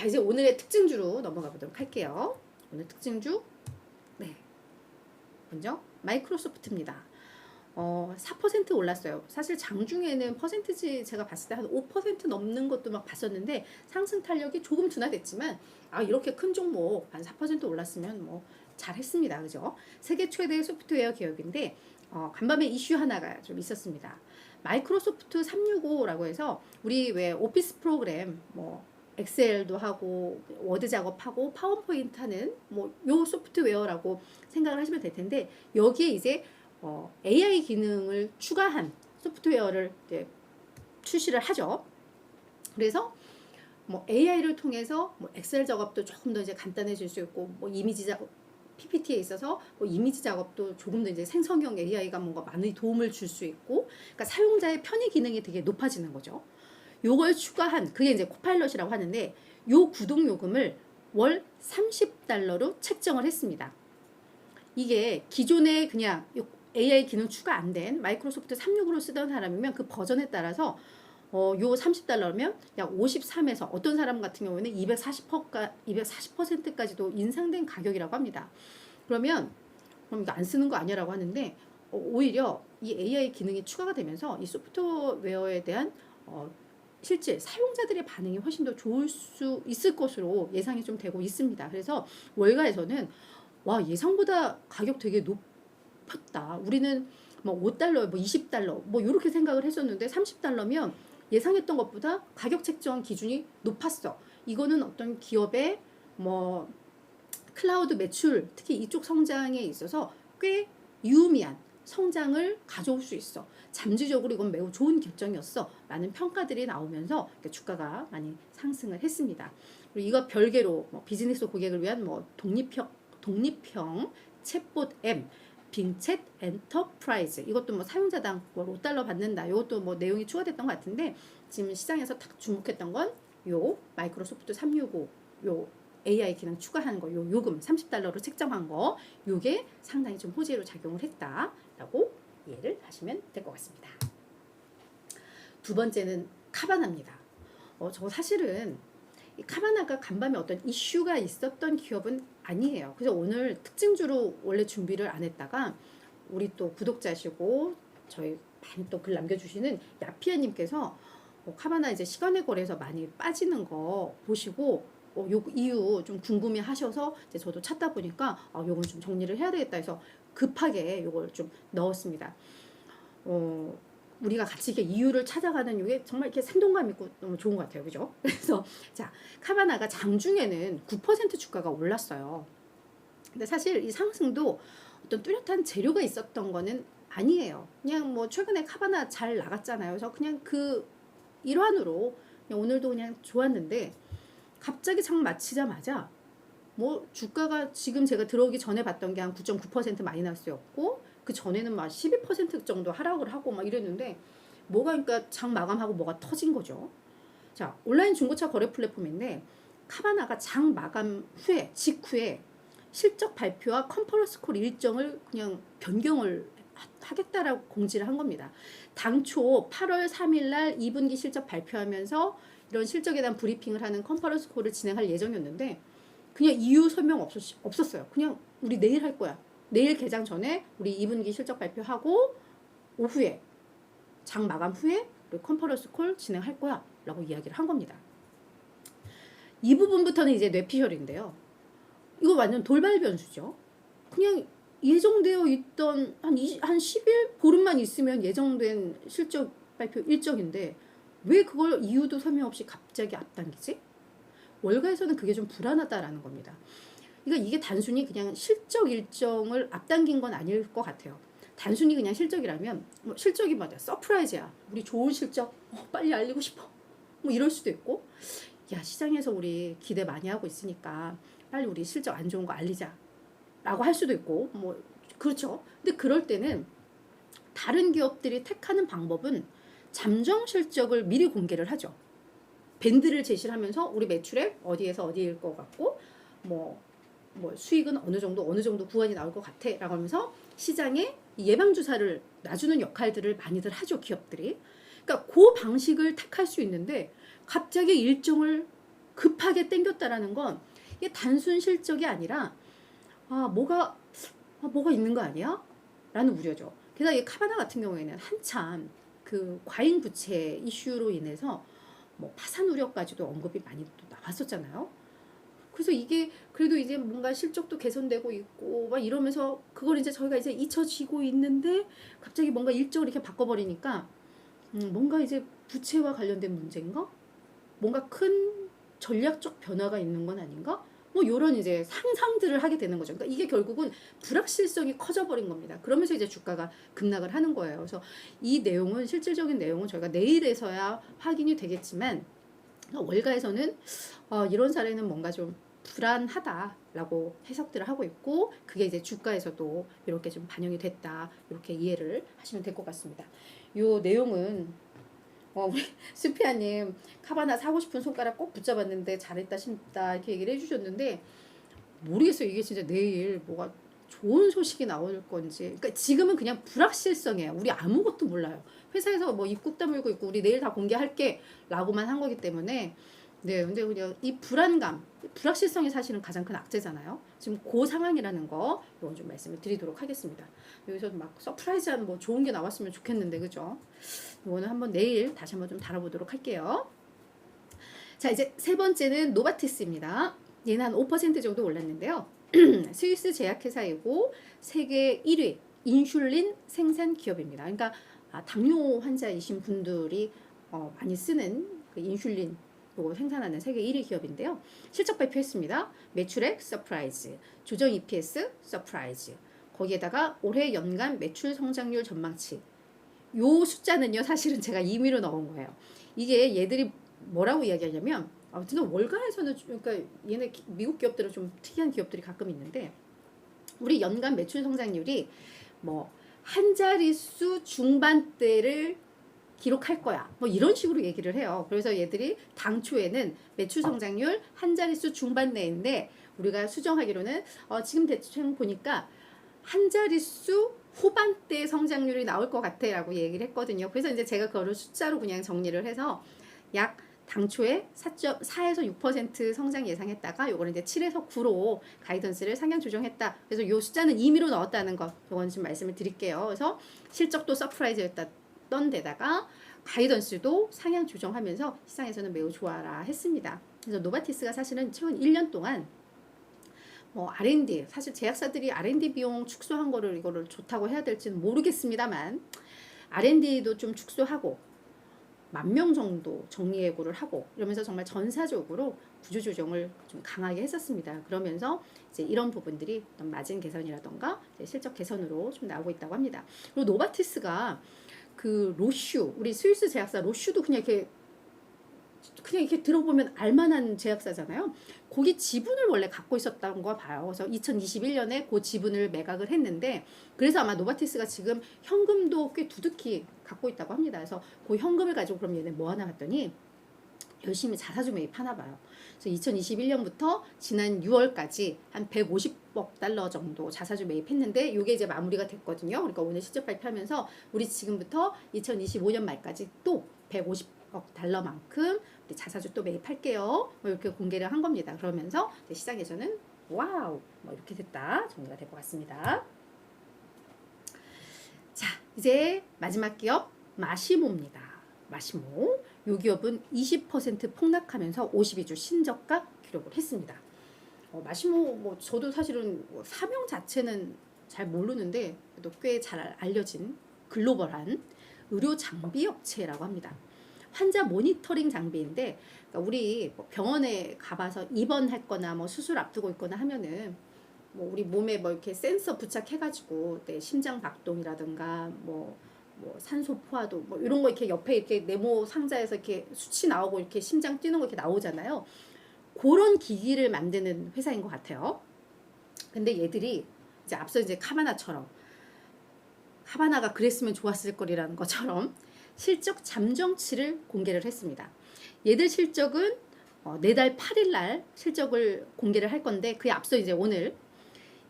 자, 이제 오늘의 특징주로 넘어가 보도록 할게요. 오늘 특징주, 네, 먼저 마이크로소프트입니다. 4% 올랐어요. 사실 장중에는 퍼센티지 제가 봤을 때 한 5% 넘는 것도 막 봤었는데 상승 탄력이 조금 둔화됐지만 이렇게 큰 종목 한 4% 올랐으면 뭐 잘했습니다. 그죠? 세계 최대 소프트웨어 기업인데 간밤에 이슈 하나가 좀 있었습니다. 마이크로소프트 365라고 해서 우리 왜 오피스 프로그램 뭐 엑셀도 하고 워드 작업하고 파워포인트 하는 뭐 요 소프트웨어라고 생각을 하시면 될 텐데 여기에 이제 AI 기능을 추가한 소프트웨어를 이제 출시를 하죠. 그래서 뭐 AI를 통해서 뭐 엑셀 작업도 조금 더 이제 간단해질 수 있고 뭐 이미지 작업 PPT에 있어서 뭐 이미지 작업도 조금 더 이제 생성형 AI가 뭔가 많이 도움을 줄 수 있고, 그러니까 사용자의 편의 기능이 되게 높아지는 거죠. 요걸 추가한 그게 이제 코파일럿이라고 하는데 요 구독 요금을 월 30달러로 책정을 했습니다. 이게 기존에 그냥 AI 기능 추가 안 된 마이크로소프트 365로 쓰던 사람이면 그 버전에 따라서 요 30달러면 약 53에서 어떤 사람 같은 경우에는 240%까지도 인상된 가격이라고 합니다. 그럼 이거 안 쓰는 거 아니라고 하는데 오히려 이 AI 기능이 추가가 되면서 이 소프트웨어에 대한 실제 사용자들의 반응이 훨씬 더 좋을 수 있을 것으로 예상이 좀 되고 있습니다. 그래서 월가에서는 와, 예상보다 가격 되게 높았다. 우리는 뭐 5달러, 뭐 20달러 뭐 이렇게 생각을 했었는데 30달러면 예상했던 것보다 가격 책정 기준이 높았어. 이거는 어떤 기업의 뭐 클라우드 매출, 특히 이쪽 성장에 있어서 꽤 유의미한 성장을 가져올 수 있어. 잠재적으로 이건 매우 좋은 결정이었어. 라는 평가들이 나오면서 주가가 많이 상승을 했습니다. 그리고 이거 별개로 뭐 비즈니스 고객을 위한 뭐 독립형 챗봇 앱, 빙챗 엔터프라이즈, 이것도 뭐 사용자당 뭐 5달러 받는다. 이것도 뭐 내용이 추가됐던 것 같은데 지금 시장에서 딱 주목했던 건 요 마이크로소프트 365 요 AI 기능 추가한 거, 요 요금 30달러로 책정한 거, 요게 상당히 좀 호재로 작용을 했다라고 이해를 하시면 될 것 같습니다. 두 번째는 카바나입니다. 저 사실은 이 카바나가 간밤에 어떤 이슈가 있었던 기업은 아니에요. 그래서 오늘 특징주로 원래 준비를 안 했다가 우리 또 구독자시고 저희 많이 또 글 남겨주시는 야피아님께서 카바나 이제 시간의 거래에서 많이 빠지는 거 보시고 요 이유 좀 궁금해 하셔서 이제 저도 찾다 보니까 요건 좀 정리를 해야 되겠다 해서 급하게 요걸 좀 넣었습니다. 우리가 같이 이렇게 이유를 찾아가는 이게 정말 이렇게 생동감 있고 너무 좋은 것 같아요. 그죠? 그래서 자, 카바나가 장중에는 9% 주가가 올랐어요. 근데 사실 이 상승도 어떤 뚜렷한 재료가 있었던 거는 아니에요. 그냥 뭐 최근에 카바나 잘 나갔잖아요. 그래서 그냥 그 일환으로 그냥 오늘도 그냥 좋았는데 갑자기 장 마치자마자 뭐 주가가 지금 제가 들어오기 전에 봤던 게 한 9.9% 마이너스였고 그 전에는 막 12% 정도 하락을 하고 막 이랬는데 뭐가 그러니까 장 마감하고 뭐가 터진 거죠. 자, 온라인 중고차 거래 플랫폼인데 카바나가 장 마감 후에 직후에 실적 발표와 컨퍼런스 콜 일정을 그냥 변경을 하겠다라고 공지를 한 겁니다. 당초 8월 3일 날 2분기 실적 발표하면서 이런 실적에 대한 브리핑을 하는 컨퍼런스 콜을 진행할 예정이었는데 그냥 이유 설명 없었어요. 그냥 우리 내일 할 거야. 내일 개장 전에 우리 2분기 실적 발표하고 오후에 장 마감 후에 우리 컨퍼런스 콜 진행할 거야 라고 이야기를 한 겁니다. 이 부분부터는 이제 뇌피셜인데요. 이거 완전 돌발 변수죠. 그냥 예정되어 있던 한 10일 보름만 있으면 예정된 실적 발표 일정인데 왜 그걸 이유도 설명 없이 갑자기 앞당기지? 월가에서는 그게 좀 불안하다라는 겁니다. 그러니까 이게 단순히 그냥 실적 일정을 앞당긴 건 아닐 것 같아요. 단순히 그냥 실적이라면 뭐 실적이 맞아 서프라이즈야. 우리 좋은 실적 빨리 알리고 싶어. 뭐 이럴 수도 있고 야, 시장에서 우리 기대 많이 하고 있으니까 빨리 우리 실적 안 좋은 거 알리자 라고 할 수도 있고 뭐 그렇죠. 근데 그럴 때는 다른 기업들이 택하는 방법은 잠정 실적을 미리 공개를 하죠. 밴드를 제시를 하면서 우리 매출액 어디에서 어디일 것 같고 뭐 수익은 어느 정도 구간이 나올 것 같아 라고 하면서 시장에 예방주사를 놔주는 역할들을 많이들 하죠, 기업들이. 그러니까 그 방식을 택할 수 있는데 갑자기 일정을 급하게 땡겼다라는 건 이게 단순 실적이 아니라 뭐가 있는 거 아니야? 라는 우려죠. 게다가 이 카바나 같은 경우에는 한참 그 과잉 부채 이슈로 인해서 뭐 파산 우려까지도 언급이 많이 또 나왔었잖아요. 그래서 이게 그래도 이제 뭔가 실적도 개선되고 있고 막 이러면서 그걸 이제 저희가 이제 잊혀지고 있는데 갑자기 뭔가 일정을 이렇게 바꿔버리니까 뭔가 이제 부채와 관련된 문제인가? 뭔가 큰 전략적 변화가 있는 건 아닌가? 뭐 이런 이제 상상들을 하게 되는 거죠. 그러니까 이게 결국은 불확실성이 커져버린 겁니다. 그러면서 이제 주가가 급락을 하는 거예요. 그래서 이 내용은 실질적인 내용은 저희가 내일에서야 확인이 되겠지만 월가에서는 이런 사례는 뭔가 좀 불안하다라고 해석들을 하고 있고 그게 이제 주가에서도 이렇게 좀 반영이 됐다 이렇게 이해를 하시면 될 것 같습니다. 이 내용은 우리 수피아님 카바나 사고 싶은 손가락 꼭 붙잡았는데 잘했다 싶다 이렇게 얘기를 해주셨는데 모르겠어요. 이게 진짜 내일 뭐가 좋은 소식이 나올 건지. 그러니까 지금은 그냥 불확실성이에요. 우리 아무것도 몰라요. 회사에서 뭐 입국 다물고 있고 우리 내일 다 공개할게 라고만 한 거기 때문에 네, 근데 그냥 이 불안감, 불확실성이 사실은 가장 큰 악재잖아요. 지금 그 상황이라는 거 이건 좀 말씀을 드리도록 하겠습니다. 여기서 막 서프라이즈한 뭐 좋은 게 나왔으면 좋겠는데 그죠? 이거는 한번 내일 다시 한번 좀 다뤄보도록 할게요. 자, 이제 세 번째는 노바티스입니다. 얘는 한 5% 정도 올랐는데요. 스위스 제약회사이고 세계 1위 인슐린 생산 기업입니다. 그러니까 당뇨 환자이신 분들이 많이 쓰는 그 인슐린 요거 생산하는 세계 1위 기업인데요. 실적 발표했습니다. 매출액 서프라이즈, 조정 EPS 서프라이즈, 거기에다가 올해 연간 매출 성장률 전망치. 요 숫자는요 사실은 제가 임의로 넣은 거예요. 이게 얘들이 뭐라고 이야기하냐면 아무튼 월가에서는 그러니까 얘네 미국 기업들은 좀 특이한 기업들이 가끔 있는데 우리 연간 매출 성장률이 뭐 한 자릿수 중반대를 기록할 거야. 뭐 이런 식으로 얘기를 해요. 그래서 얘들이 당초에는 매출 성장률 한 자릿수 중반대인데 우리가 수정하기로는 지금 대충 보니까 한 자릿수 후반대 성장률이 나올 것 같아 라고 얘기를 했거든요. 그래서 이제 제가 그거를 숫자로 그냥 정리를 해서 약 당초에 4에서 6% 성장 예상했다가 요거는 이제 7에서 9로 가이던스를 상향 조정했다. 그래서 요 숫자는 임의로 넣었다는 거 요건 좀 말씀을 드릴게요. 그래서 실적도 서프라이즈였던 데다가 가이던스도 상향 조정하면서 시장에서는 매우 좋아라 했습니다. 그래서 노바티스가 사실은 최근 1년 동안 뭐 R&D 사실 제약사들이 R&D 비용 축소한 거를 이거를 좋다고 해야 될지는 모르겠습니다만 R&D도 좀 축소하고 10,000명 정도 정리해고를 하고 이러면서 정말 전사적으로 구조조정을 좀 강하게 했었습니다. 그러면서 이제 이런 부분들이 어떤 마진 개선이라던가 실적 개선으로 좀 나오고 있다고 합니다. 그리고 노바티스가 그 로슈 우리 스위스 제약사 로슈도 그냥 이렇게 들어보면 알만한 제약사잖아요. 거기 지분을 원래 갖고 있었던 거 봐요. 그래서 2021년에 그 지분을 매각을 했는데 그래서 아마 노바티스가 지금 현금도 꽤 두둑히 갖고 있다고 합니다. 그래서 그 현금을 가지고 그럼 얘네 뭐 하나 봤더니 열심히 자사주 매입하나 봐요. 그래서 2021년부터 지난 6월까지 한 150억 달러 정도 자사주 매입했는데 이게 이제 마무리가 됐거든요. 그러니까 오늘 실적 발표하면서 우리 지금부터 2025년 말까지 또 150억 달러만큼 우리 자사주 또 매입할게요. 뭐 이렇게 공개를 한 겁니다. 그러면서 시장에서는 와우 뭐 이렇게 됐다 정리가 될 것 같습니다. 자, 이제 마지막 기업 마시모입니다. 마시모. 이 기업은 20% 폭락하면서 52주 신저가 기록을 했습니다. 마시모 뭐 저도 사실은 뭐 사명 자체는 잘 모르는데 또 꽤 잘 알려진 글로벌한 의료 장비 업체라고 합니다. 환자 모니터링 장비인데 그러니까 우리 병원에 가봐서 입원했거나 뭐 수술 앞두고 있거나 하면은 뭐 우리 몸에 뭐 이렇게 센서 부착해가지고 심장 박동이라든가 뭐 산소 포화도 뭐 이런 거 이렇게 옆에 이렇게 네모 상자에서 이렇게 수치 나오고 이렇게 심장 뛰는 거 이렇게 나오잖아요. 그런 기기를 만드는 회사인 것 같아요. 근데 얘들이 이제 앞서 이제 카바나처럼 카바나가 그랬으면 좋았을 거리라는 것처럼 실적 잠정치를 공개를 했습니다. 얘들 실적은 내달 8일 날 실적을 공개를 할 건데 그에 앞서 이제 오늘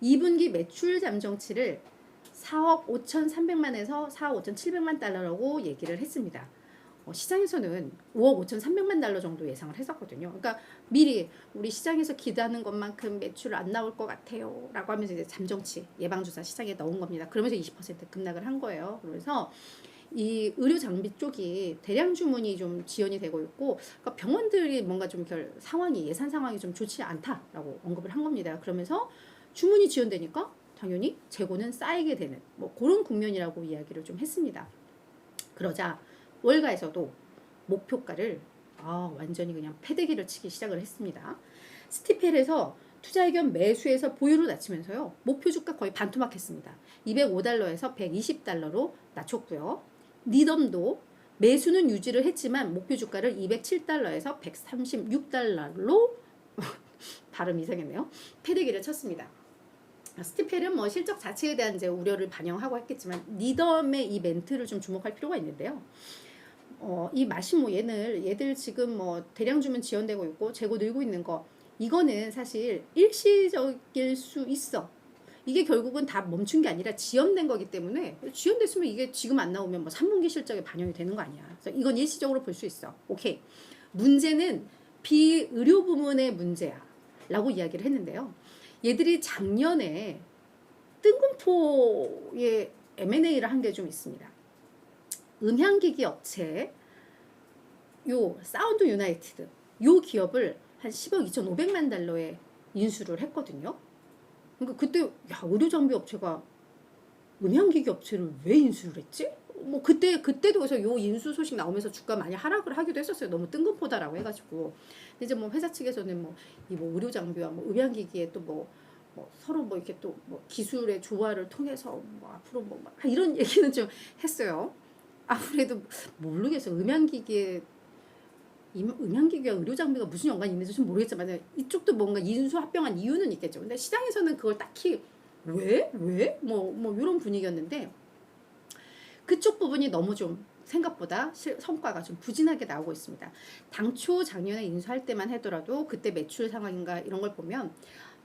2분기 매출 잠정치를 4억 5,300만에서 4억 5,700만 달러라고 얘기를 했습니다. 시장에서는 5억 5,300만 달러 정도 예상을 했었거든요. 그러니까 미리 우리 시장에서 기대하는 것만큼 매출 안 나올 것 같아요 라고 하면서 이제 잠정치 예방주사 시장에 넣은 겁니다. 그러면서 20% 급락을 한 거예요. 그래서 이 의료 장비 쪽이 대량 주문이 좀 지연이 되고 있고, 그러니까 병원들이 뭔가 좀 상황이 예산 상황이 좀 좋지 않다라고 언급을 한 겁니다. 그러면서 주문이 지연되니까 당연히 재고는 쌓이게 되는 뭐 그런 국면이라고 이야기를 좀 했습니다. 그러자 월가에서도 목표가를 완전히 그냥 패대기를 치기 시작을 했습니다. 스티펠에서 투자 의견 매수에서 보유를 낮추면서요. 목표 주가 거의 반토막했습니다. 205달러에서 120달러로 낮췄고요. 니덤도 매수는 유지를 했지만 목표 주가를 207달러에서 136달러로 발음 이상했네요. 패대기를 쳤습니다. 스티펠은 뭐 실적 자체에 대한 이제 우려를 반영하고 했겠지만 니덤의 이 멘트를 좀 주목할 필요가 있는데요. 이 마시모 얘들 지금 뭐 대량 주문 지연되고 있고 재고 늘고 있는 거 이거는 사실 일시적일 수 있어. 이게 결국은 다 멈춘 게 아니라 지연된 거기 때문에 지연됐으면 이게 지금 안 나오면 뭐 3분기 실적에 반영이 되는 거 아니야. 그래서 이건 일시적으로 볼 수 있어. 오케이. 문제는 비의료 부문의 문제야 라고 이야기를 했는데요. 얘들이 작년에 뜬금포의 M&A를 한 게 좀 있습니다. 음향기기 업체 요 사운드 유나이티드 요 기업을 한 10억 2,500만 달러에 인수를 했거든요. 그러니까 그때 의료 장비 업체가 음향기기 업체를 왜 인수를 했지? 뭐 그때도 그래서 요 인수 소식 나오면서 주가 많이 하락을 하기도 했었어요. 너무 뜬금포다라고 해가지고. 근데 이제 뭐 회사 측에서는 뭐 이 뭐 의료 장비와 뭐 음향기기에 또 뭐 서로 뭐 이렇게 또 뭐 기술의 조화를 통해서 뭐 앞으로 뭐 이런 얘기는 좀 했어요. 아무래도 모르겠어요. 음향기기와 의료 장비가 무슨 연관이 있는지 좀 모르겠지만 이쪽도 뭔가 인수 합병한 이유는 있겠죠. 근데 시장에서는 그걸 딱히 왜? 뭐 이런 분위기였는데 그쪽 부분이 너무 좀 생각보다 성과가 좀 부진하게 나오고 있습니다. 당초 작년에 인수할 때만 하더라도 그때 매출 상황인가 이런 걸 보면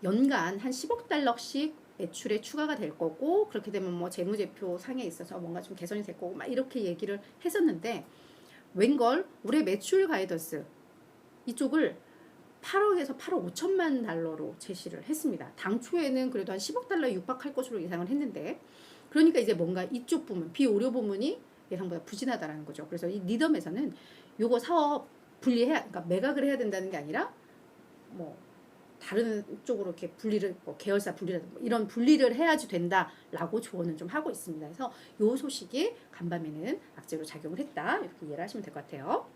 연간 한 10억 달러씩 매출에 추가가 될 거고 그렇게 되면 뭐 재무제표 상에 있어서 뭔가 좀 개선이 될 거고 막 이렇게 얘기를 했었는데 웬걸 올해 매출 가이던스 이쪽을 8억에서 8억 5천만 달러로 제시를 했습니다. 당초에는 그래도 한 10억 달러에 육박할 것으로 예상을 했는데 그러니까 이제 뭔가 이쪽 부문 비오료 부문이 예상보다 부진하다라는 거죠. 그래서 이 리덤에서는 요거 사업 그러니까 매각을 해야 된다는 게 아니라 뭐 다른 쪽으로 이렇게 분리를 뭐 계열사 분리를 뭐 이런 분리를 해야지 된다라고 조언은 좀 하고 있습니다. 그래서 요 소식이 간밤에는 악재로 작용을 했다 이렇게 이해를 하시면 될 것 같아요.